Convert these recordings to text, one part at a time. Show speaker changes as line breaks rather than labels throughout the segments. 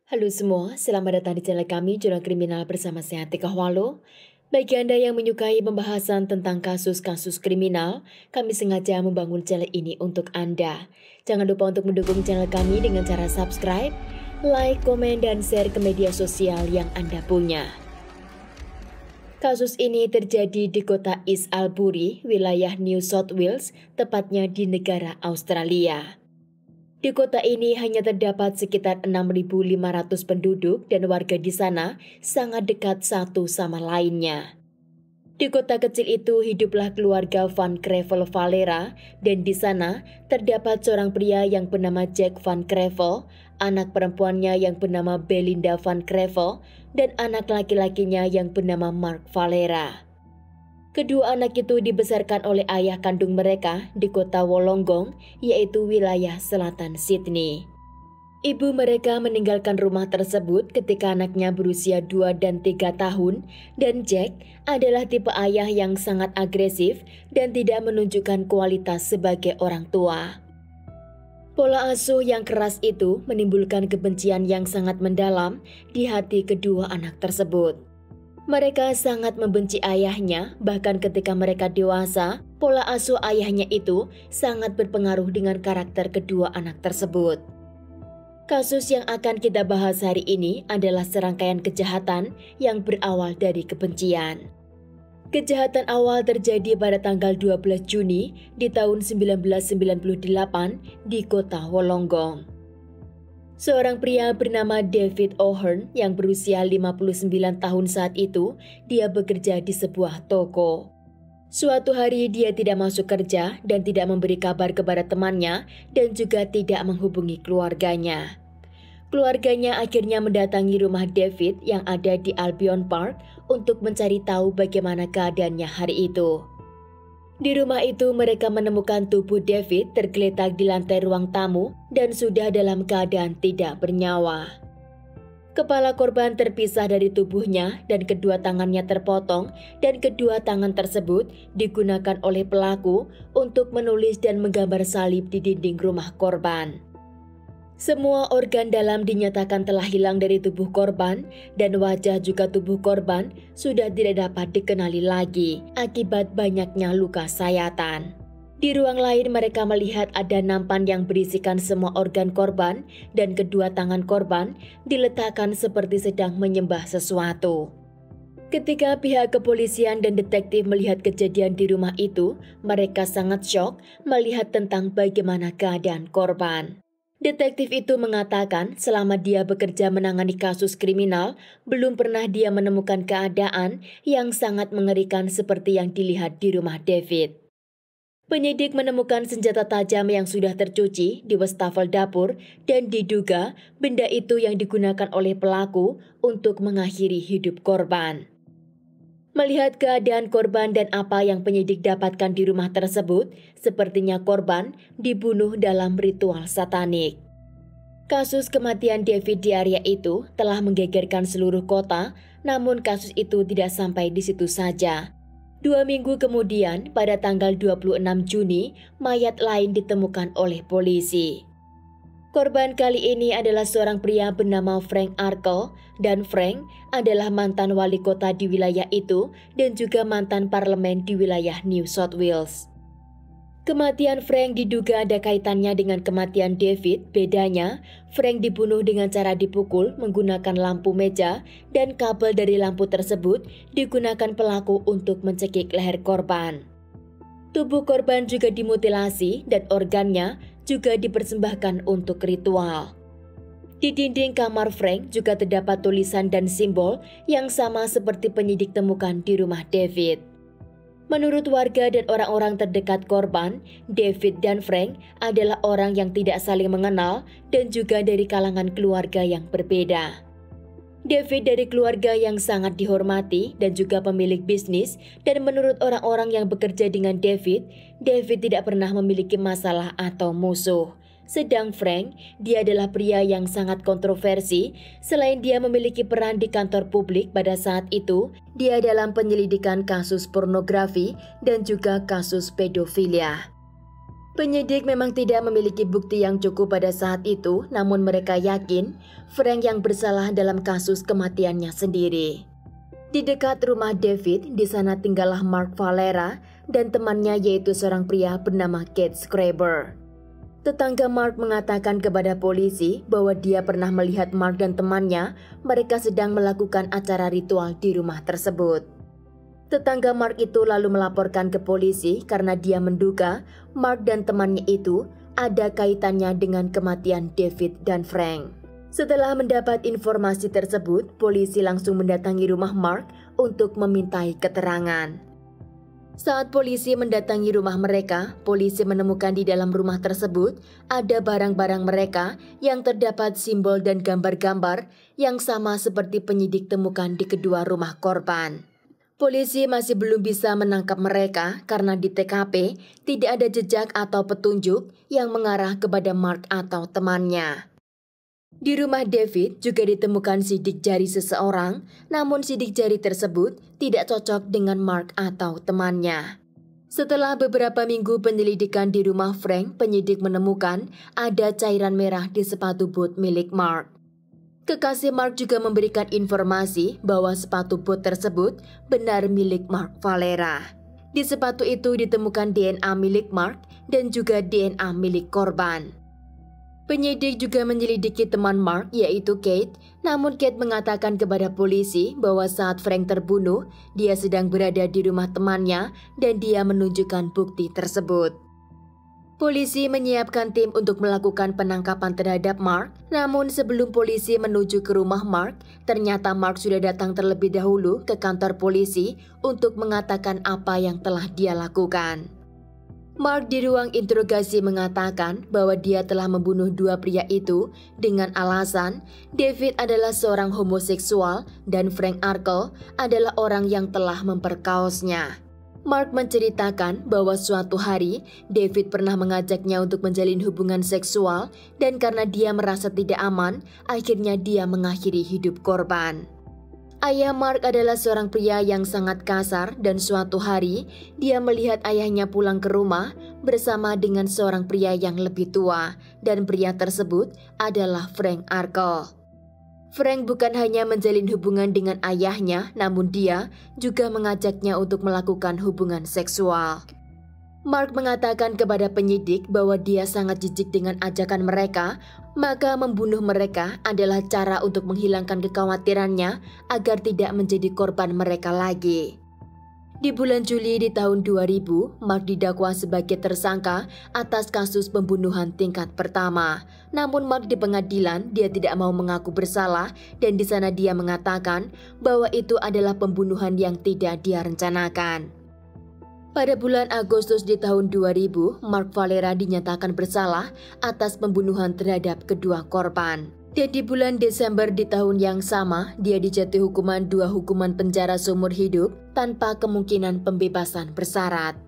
Halo semua, selamat datang di channel kami Jurnal Kriminal bersama saya Tika Walo. Bagi Anda yang menyukai pembahasan tentang kasus-kasus kriminal, kami sengaja membangun channel ini untuk Anda. Jangan lupa untuk mendukung channel kami dengan cara subscribe, like, komen, dan share ke media sosial yang Anda punya. Kasus ini terjadi di kota East Albury, wilayah New South Wales, tepatnya di negara Australia. Di kota ini hanya terdapat sekitar 6.500 penduduk dan warga di sana sangat dekat satu sama lainnya. Di kota kecil itu hiduplah keluarga Van Crevel Valera dan di sana terdapat seorang pria yang bernama Jack Van Crevel, anak perempuannya yang bernama Belinda Van Crevel, dan anak laki-lakinya yang bernama Mark Valera. Kedua anak itu dibesarkan oleh ayah kandung mereka di kota Wollongong, yaitu wilayah selatan Sydney. Ibu mereka meninggalkan rumah tersebut ketika anaknya berusia 2 dan 3 tahun, dan Jack adalah tipe ayah yang sangat agresif dan tidak menunjukkan kualitas sebagai orang tua. Pola asuh yang keras itu menimbulkan kebencian yang sangat mendalam di hati kedua anak tersebut. Mereka sangat membenci ayahnya, bahkan ketika mereka dewasa, pola asuh ayahnya itu sangat berpengaruh dengan karakter kedua anak tersebut. Kasus yang akan kita bahas hari ini adalah serangkaian kejahatan yang berawal dari kebencian. Kejahatan awal terjadi pada tanggal 12 Juni di tahun 1998 di kota Wollongong. Seorang pria bernama David O'Hearn yang berusia 59 tahun saat itu, dia bekerja di sebuah toko. Suatu hari dia tidak masuk kerja dan tidak memberi kabar kepada temannya dan juga tidak menghubungi keluarganya. Keluarganya akhirnya mendatangi rumah David yang ada di Albion Park untuk mencari tahu bagaimana keadaannya hari itu. Di rumah itu mereka menemukan tubuh David tergeletak di lantai ruang tamu dan sudah dalam keadaan tidak bernyawa. Kepala korban terpisah dari tubuhnya dan kedua tangannya terpotong dan kedua tangan tersebut digunakan oleh pelaku untuk menulis dan menggambar salib di dinding rumah korban. Semua organ dalam dinyatakan telah hilang dari tubuh korban dan wajah juga tubuh korban sudah tidak dapat dikenali lagi akibat banyaknya luka sayatan. Di ruang lain mereka melihat ada nampan yang berisikan semua organ korban dan kedua tangan korban diletakkan seperti sedang menyembah sesuatu. Ketika pihak kepolisian dan detektif melihat kejadian di rumah itu, mereka sangat syok melihat tentang bagaimana keadaan korban. Detektif itu mengatakan selama dia bekerja menangani kasus kriminal, belum pernah dia menemukan keadaan yang sangat mengerikan seperti yang dilihat di rumah David. Penyidik menemukan senjata tajam yang sudah tercuci di wastafel dapur dan diduga benda itu yang digunakan oleh pelaku untuk mengakhiri hidup korban. Melihat keadaan korban dan apa yang penyidik dapatkan di rumah tersebut, sepertinya korban dibunuh dalam ritual satanik. Kasus kematian David di area itu telah menggegerkan seluruh kota, namun kasus itu tidak sampai di situ saja. 2 minggu kemudian, pada tanggal 26 Juni, mayat lain ditemukan oleh polisi. Korban kali ini adalah seorang pria bernama Frank Arkle, dan Frank adalah mantan wali kota di wilayah itu dan juga mantan parlemen di wilayah New South Wales. Kematian Frank diduga ada kaitannya dengan kematian David. Bedanya, Frank dibunuh dengan cara dipukul menggunakan lampu meja dan kabel dari lampu tersebut digunakan pelaku untuk mencekik leher korban. Tubuh korban juga dimutilasi dan organnya juga dipersembahkan untuk ritual. Di dinding kamar Frank juga terdapat tulisan dan simbol yang sama seperti penyidik temukan di rumah David. Menurut warga dan orang-orang terdekat korban, David dan Frank adalah orang yang tidak saling mengenal dan juga dari kalangan keluarga yang berbeda. David dari keluarga yang sangat dihormati dan juga pemilik bisnis, dan menurut orang-orang yang bekerja dengan David tidak pernah memiliki masalah atau musuh. Sedang Frank, dia adalah pria yang sangat kontroversi. Selain dia memiliki peran di kantor publik pada saat itu, dia dalam penyelidikan kasus pornografi dan juga kasus pedofilia. Penyidik memang tidak memiliki bukti yang cukup pada saat itu, namun mereka yakin Frank yang bersalah dalam kasus kematiannya sendiri. Di dekat rumah David, di sana tinggallah Mark Valera dan temannya yaitu seorang pria bernama Keith Schreiber. Tetangga Mark mengatakan kepada polisi bahwa dia pernah melihat Mark dan temannya mereka sedang melakukan acara ritual di rumah tersebut. Tetangga Mark itu lalu melaporkan ke polisi karena dia menduga Mark dan temannya itu ada kaitannya dengan kematian David dan Frank. Setelah mendapat informasi tersebut, polisi langsung mendatangi rumah Mark untuk memintai keterangan. Saat polisi mendatangi rumah mereka, polisi menemukan di dalam rumah tersebut ada barang-barang mereka yang terdapat simbol dan gambar-gambar yang sama seperti penyidik temukan di kedua rumah korban. Polisi masih belum bisa menangkap mereka karena di TKP tidak ada jejak atau petunjuk yang mengarah kepada Mark atau temannya. Di rumah David juga ditemukan sidik jari seseorang, namun sidik jari tersebut tidak cocok dengan Mark atau temannya. Setelah beberapa minggu penyelidikan di rumah Frank, penyidik menemukan ada cairan merah di sepatu boot milik Mark. Kekasih Mark juga memberikan informasi bahwa sepatu boot tersebut benar milik Mark Valera. Di sepatu itu ditemukan DNA milik Mark dan juga DNA milik korban. Penyidik juga menyelidiki teman Mark yaitu Kate, namun Kate mengatakan kepada polisi bahwa saat Frank terbunuh, dia sedang berada di rumah temannya dan dia menunjukkan bukti tersebut. Polisi menyiapkan tim untuk melakukan penangkapan terhadap Mark, namun sebelum polisi menuju ke rumah Mark, ternyata Mark sudah datang terlebih dahulu ke kantor polisi untuk mengatakan apa yang telah dia lakukan. Mark di ruang interogasi mengatakan bahwa dia telah membunuh dua pria itu dengan alasan David adalah seorang homoseksual dan Frank Arkle adalah orang yang telah memperkaosnya. Mark menceritakan bahwa suatu hari David pernah mengajaknya untuk menjalin hubungan seksual dan karena dia merasa tidak aman, akhirnya dia mengakhiri hidup korban. Ayah Mark adalah seorang pria yang sangat kasar dan suatu hari dia melihat ayahnya pulang ke rumah bersama dengan seorang pria yang lebih tua dan pria tersebut adalah Frank Arkle. Frank bukan hanya menjalin hubungan dengan ayahnya, namun dia juga mengajaknya untuk melakukan hubungan seksual. Mark mengatakan kepada penyidik bahwa dia sangat jijik dengan ajakan mereka, maka membunuh mereka adalah cara untuk menghilangkan kekhawatirannya agar tidak menjadi korban mereka lagi. Di bulan Juli di tahun 2000, Mark didakwa sebagai tersangka atas kasus pembunuhan tingkat pertama. Namun Mark di pengadilan dia tidak mau mengaku bersalah dan di sana dia mengatakan bahwa itu adalah pembunuhan yang tidak dia rencanakan. Pada bulan Agustus di tahun 2000, Mark Valera dinyatakan bersalah atas pembunuhan terhadap kedua korban. Dan di bulan Desember di tahun yang sama, dia dijatuhi hukuman 2 hukuman penjara seumur hidup tanpa kemungkinan pembebasan bersyarat.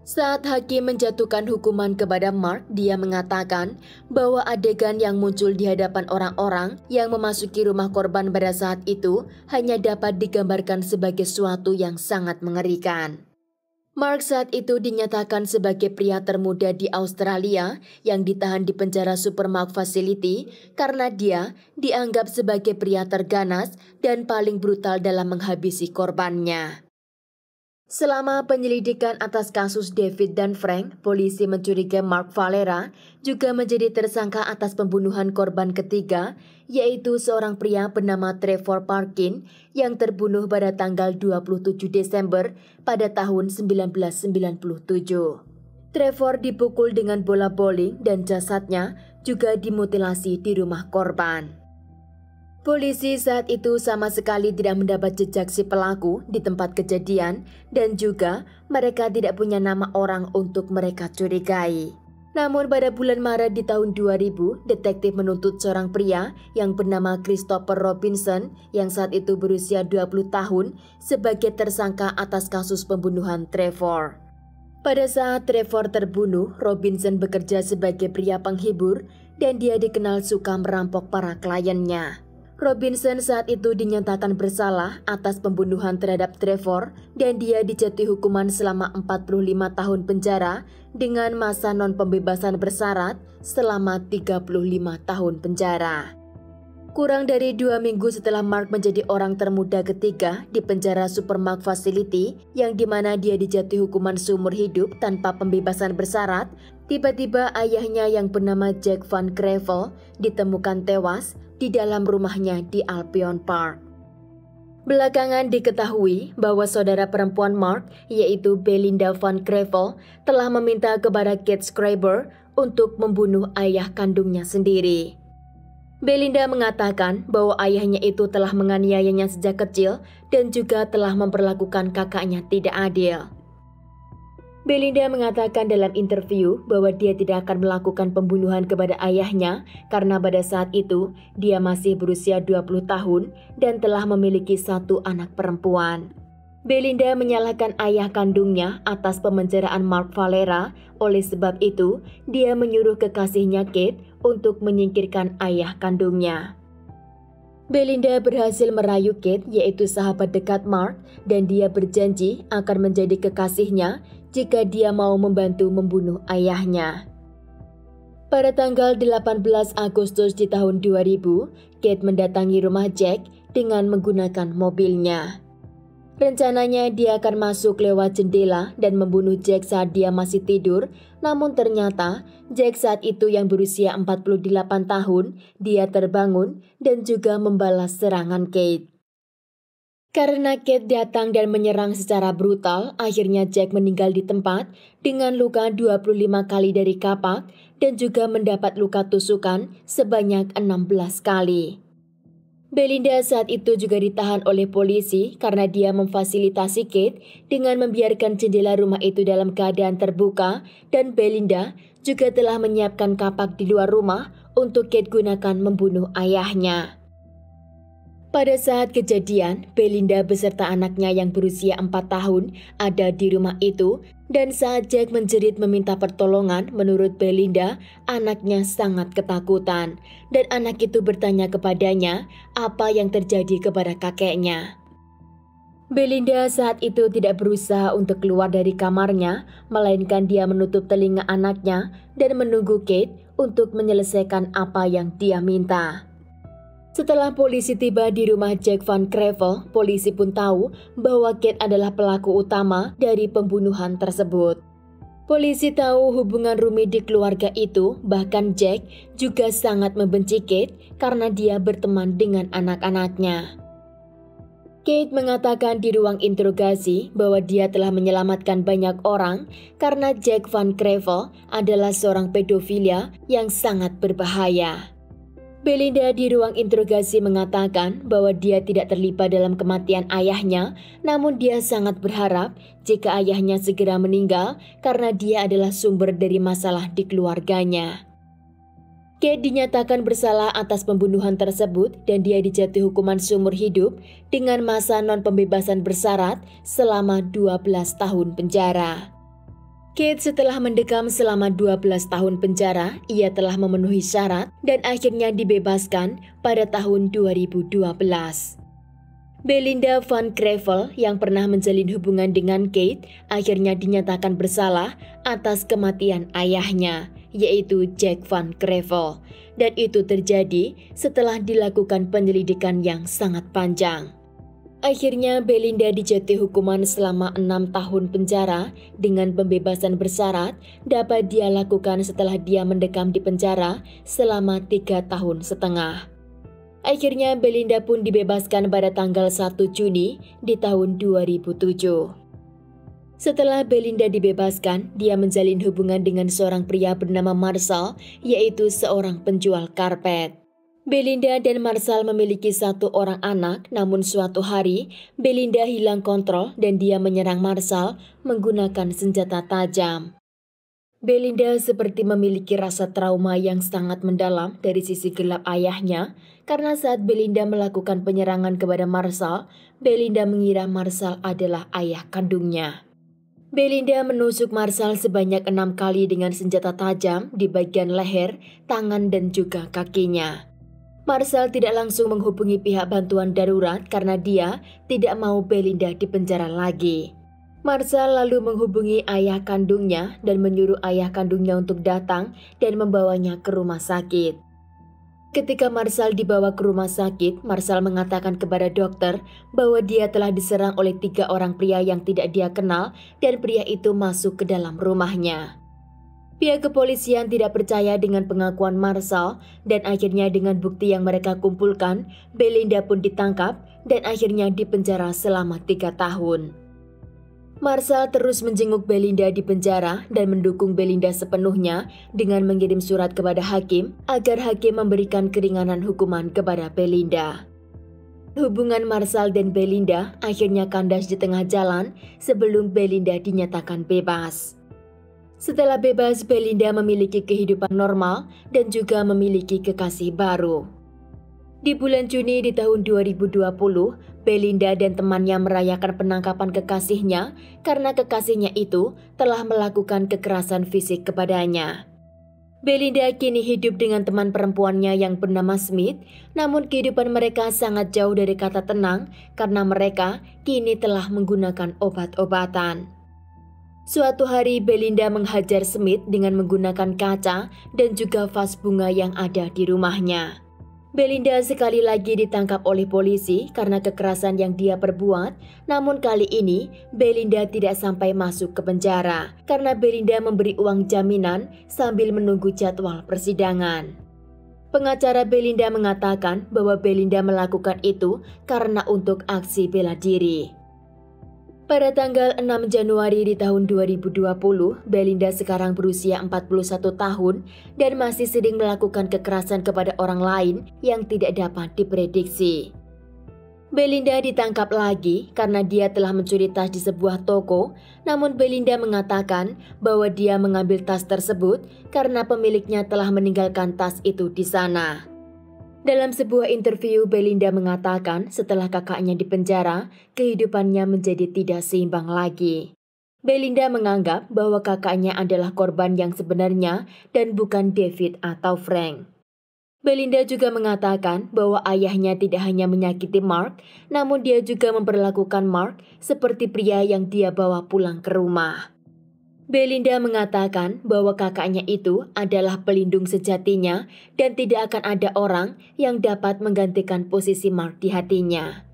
Saat hakim menjatuhkan hukuman kepada Mark, dia mengatakan bahwa adegan yang muncul di hadapan orang-orang yang memasuki rumah korban pada saat itu hanya dapat digambarkan sebagai suatu yang sangat mengerikan. Mark saat itu dinyatakan sebagai pria termuda di Australia yang ditahan di penjara Supermark Facility karena dia dianggap sebagai pria terganas dan paling brutal dalam menghabisi korbannya. Selama penyelidikan atas kasus David dan Frank, polisi mencurigai Mark Valera juga menjadi tersangka atas pembunuhan korban ketiga, yaitu seorang pria bernama Trevor Parkin yang terbunuh pada tanggal 27 Desember pada tahun 1997. Trevor dipukul dengan bola bowling dan jasadnya juga dimutilasi di rumah korban. Polisi saat itu sama sekali tidak mendapat jejak si pelaku di tempat kejadian dan juga mereka tidak punya nama orang untuk mereka curigai. Namun pada bulan Maret di tahun 2000, detektif menuntut seorang pria yang bernama Christopher Robinson yang saat itu berusia 20 tahun sebagai tersangka atas kasus pembunuhan Trevor. Pada saat Trevor terbunuh, Robinson bekerja sebagai pria penghibur dan dia dikenal suka merampok para kliennya. Robinson saat itu dinyatakan bersalah atas pembunuhan terhadap Trevor dan dia dijatuhi hukuman selama 45 tahun penjara dengan masa non-pembebasan bersyarat selama 35 tahun penjara. Kurang dari 2 minggu setelah Mark menjadi orang termuda ketiga di penjara Supermark Facility yang dimana dia dijatuhi hukuman seumur hidup tanpa pembebasan bersyarat, tiba-tiba ayahnya yang bernama Jack Van Crevel ditemukan tewas di dalam rumahnya di Albion Park. Belakangan diketahui bahwa saudara perempuan Mark, yaitu Belinda Van Crevel, telah meminta kepada Kate Schreiber untuk membunuh ayah kandungnya sendiri. Belinda mengatakan bahwa ayahnya itu telah menganiayanya sejak kecil dan juga telah memperlakukan kakaknya tidak adil. Belinda mengatakan dalam interview bahwa dia tidak akan melakukan pembunuhan kepada ayahnya karena pada saat itu dia masih berusia 20 tahun dan telah memiliki 1 anak perempuan. Belinda menyalahkan ayah kandungnya atas pemenjaraan Mark Valera, oleh sebab itu dia menyuruh kekasihnya Kate untuk menyingkirkan ayah kandungnya. Belinda berhasil merayu Kate, yaitu sahabat dekat Mark, dan dia berjanji akan menjadi kekasihnya jika dia mau membantu membunuh ayahnya. Pada tanggal 18 Agustus di tahun 2000, Kate mendatangi rumah Jack dengan menggunakan mobilnya. Rencananya dia akan masuk lewat jendela dan membunuh Jack saat dia masih tidur, namun ternyata Jack saat itu yang berusia 48 tahun, dia terbangun dan juga membalas serangan Kate. Karena Kate datang dan menyerang secara brutal, akhirnya Jack meninggal di tempat dengan luka 25 kali dari kapak dan juga mendapat luka tusukan sebanyak 16 kali. Belinda saat itu juga ditahan oleh polisi karena dia memfasilitasi Kate dengan membiarkan jendela rumah itu dalam keadaan terbuka dan Belinda juga telah menyiapkan kapak di luar rumah untuk Kate gunakan membunuh ayahnya. Pada saat kejadian, Belinda beserta anaknya yang berusia 4 tahun ada di rumah itu dan saat Jack menjerit meminta pertolongan, menurut Belinda, anaknya sangat ketakutan dan anak itu bertanya kepadanya apa yang terjadi kepada kakeknya. Belinda saat itu tidak berusaha untuk keluar dari kamarnya, melainkan dia menutup telinga anaknya dan menunggu Kate untuk menyelesaikan apa yang dia minta. Setelah polisi tiba di rumah Jack Van Crevel, polisi pun tahu bahwa Kate adalah pelaku utama dari pembunuhan tersebut. Polisi tahu hubungan rumit di keluarga itu, bahkan Jack juga sangat membenci Kate karena dia berteman dengan anak-anaknya. Kate mengatakan di ruang interogasi bahwa dia telah menyelamatkan banyak orang karena Jack Van Crevel adalah seorang pedofilia yang sangat berbahaya. Belinda di ruang interogasi mengatakan bahwa dia tidak terlibat dalam kematian ayahnya, namun dia sangat berharap jika ayahnya segera meninggal karena dia adalah sumber dari masalah di keluarganya. Kate dinyatakan bersalah atas pembunuhan tersebut dan dia dijatuhi hukuman seumur hidup dengan masa non-pembebasan bersyarat selama 12 tahun penjara. Kate setelah mendekam selama 12 tahun penjara, ia telah memenuhi syarat dan akhirnya dibebaskan pada tahun 2012. Belinda Van Crevel yang pernah menjalin hubungan dengan Kate akhirnya dinyatakan bersalah atas kematian ayahnya, yaitu Jack Van Crevel. Dan itu terjadi setelah dilakukan penyelidikan yang sangat panjang. Akhirnya Belinda dijatuhi hukuman selama 6 tahun penjara dengan pembebasan bersyarat dapat dia lakukan setelah dia mendekam di penjara selama 3,5 tahun. Akhirnya Belinda pun dibebaskan pada tanggal 1 Juni di tahun 2007. Setelah Belinda dibebaskan, dia menjalin hubungan dengan seorang pria bernama Marshall, yaitu seorang penjual karpet. Belinda dan Marshall memiliki 1 orang anak, namun suatu hari Belinda hilang kontrol dan dia menyerang Marshall menggunakan senjata tajam. Belinda seperti memiliki rasa trauma yang sangat mendalam dari sisi gelap ayahnya, karena saat Belinda melakukan penyerangan kepada Marshall, Belinda mengira Marshall adalah ayah kandungnya. Belinda menusuk Marshall sebanyak 6 kali dengan senjata tajam di bagian leher, tangan dan juga kakinya. Marcel tidak langsung menghubungi pihak bantuan darurat karena dia tidak mau Belinda dipenjara lagi. Marcel lalu menghubungi ayah kandungnya dan menyuruh ayah kandungnya untuk datang dan membawanya ke rumah sakit. Ketika Marcel dibawa ke rumah sakit, Marcel mengatakan kepada dokter bahwa dia telah diserang oleh 3 orang pria yang tidak dia kenal dan pria itu masuk ke dalam rumahnya. Pihak kepolisian tidak percaya dengan pengakuan Marcel dan akhirnya dengan bukti yang mereka kumpulkan, Belinda pun ditangkap dan akhirnya dipenjara selama 3 tahun. Marcel terus menjenguk Belinda di penjara dan mendukung Belinda sepenuhnya dengan mengirim surat kepada hakim agar hakim memberikan keringanan hukuman kepada Belinda. Hubungan Marcel dan Belinda akhirnya kandas di tengah jalan sebelum Belinda dinyatakan bebas. Setelah bebas, Belinda memiliki kehidupan normal dan juga memiliki kekasih baru. Di bulan Juni di tahun 2020, Belinda dan temannya merayakan penangkapan kekasihnya karena kekasihnya itu telah melakukan kekerasan fisik kepadanya. Belinda kini hidup dengan teman perempuannya yang bernama Smith, namun kehidupan mereka sangat jauh dari kata tenang karena mereka kini telah menggunakan obat-obatan. Suatu hari Belinda menghajar Smith dengan menggunakan kaca dan juga vas bunga yang ada di rumahnya. Belinda sekali lagi ditangkap oleh polisi karena kekerasan yang dia perbuat, namun kali ini Belinda tidak sampai masuk ke penjara karena Belinda memberi uang jaminan sambil menunggu jadwal persidangan. Pengacara Belinda mengatakan bahwa Belinda melakukan itu karena untuk aksi bela diri. Pada tanggal 6 Januari di tahun 2020, Belinda sekarang berusia 41 tahun dan masih sering melakukan kekerasan kepada orang lain yang tidak dapat diprediksi. Belinda ditangkap lagi karena dia telah mencuri tas di sebuah toko, namun Belinda mengatakan bahwa dia mengambil tas tersebut karena pemiliknya telah meninggalkan tas itu di sana. Dalam sebuah interview, Belinda mengatakan setelah kakaknya dipenjara, kehidupannya menjadi tidak seimbang lagi. Belinda menganggap bahwa kakaknya adalah korban yang sebenarnya dan bukan David atau Frank. Belinda juga mengatakan bahwa ayahnya tidak hanya menyakiti Mark, namun dia juga memperlakukan Mark seperti pria yang dia bawa pulang ke rumah. Belinda mengatakan bahwa kakaknya itu adalah pelindung sejatinya dan tidak akan ada orang yang dapat menggantikan posisi Mark di hatinya.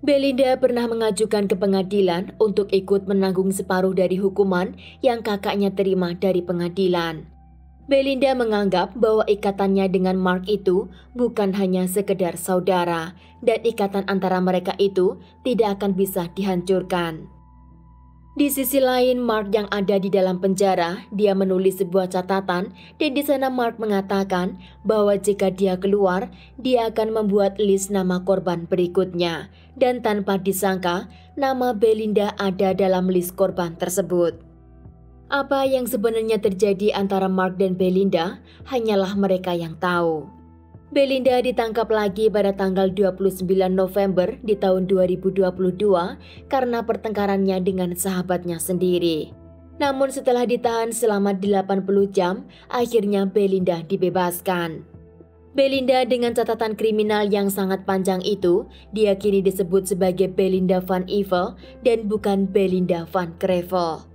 Belinda pernah mengajukan ke pengadilan untuk ikut menanggung separuh dari hukuman yang kakaknya terima dari pengadilan. Belinda menganggap bahwa ikatannya dengan Mark itu bukan hanya sekedar saudara dan ikatan antara mereka itu tidak akan bisa dihancurkan. Di sisi lain, Mark yang ada di dalam penjara, dia menulis sebuah catatan dan di sana Mark mengatakan bahwa jika dia keluar, dia akan membuat list nama korban berikutnya dan tanpa disangka, nama Belinda ada dalam list korban tersebut. Apa yang sebenarnya terjadi antara Mark dan Belinda hanyalah mereka yang tahu. Belinda ditangkap lagi pada tanggal 29 November di tahun 2022 karena pertengkarannya dengan sahabatnya sendiri. Namun setelah ditahan selama 80 jam, akhirnya Belinda dibebaskan. Belinda dengan catatan kriminal yang sangat panjang itu, dia kini disebut sebagai Belinda Van Evil dan bukan Belinda Van Krevel.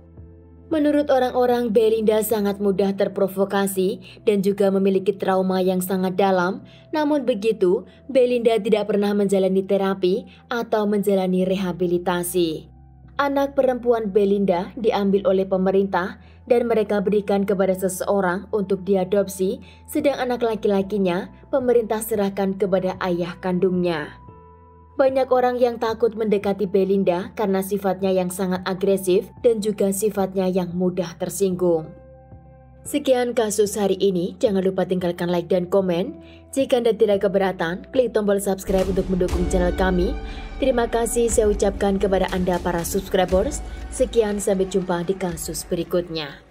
Menurut orang-orang, Belinda sangat mudah terprovokasi dan juga memiliki trauma yang sangat dalam. Namun begitu, Belinda tidak pernah menjalani terapi atau menjalani rehabilitasi. Anak perempuan Belinda diambil oleh pemerintah dan mereka berikan kepada seseorang untuk diadopsi, sedang anak laki-lakinya pemerintah serahkan kepada ayah kandungnya. Banyak orang yang takut mendekati Belinda karena sifatnya yang sangat agresif dan juga sifatnya yang mudah tersinggung. Sekian kasus hari ini, jangan lupa tinggalkan like dan komen. Jika Anda tidak keberatan, klik tombol subscribe untuk mendukung channel kami. Terima kasih saya ucapkan kepada Anda para subscribers. Sekian, sampai jumpa di kasus berikutnya.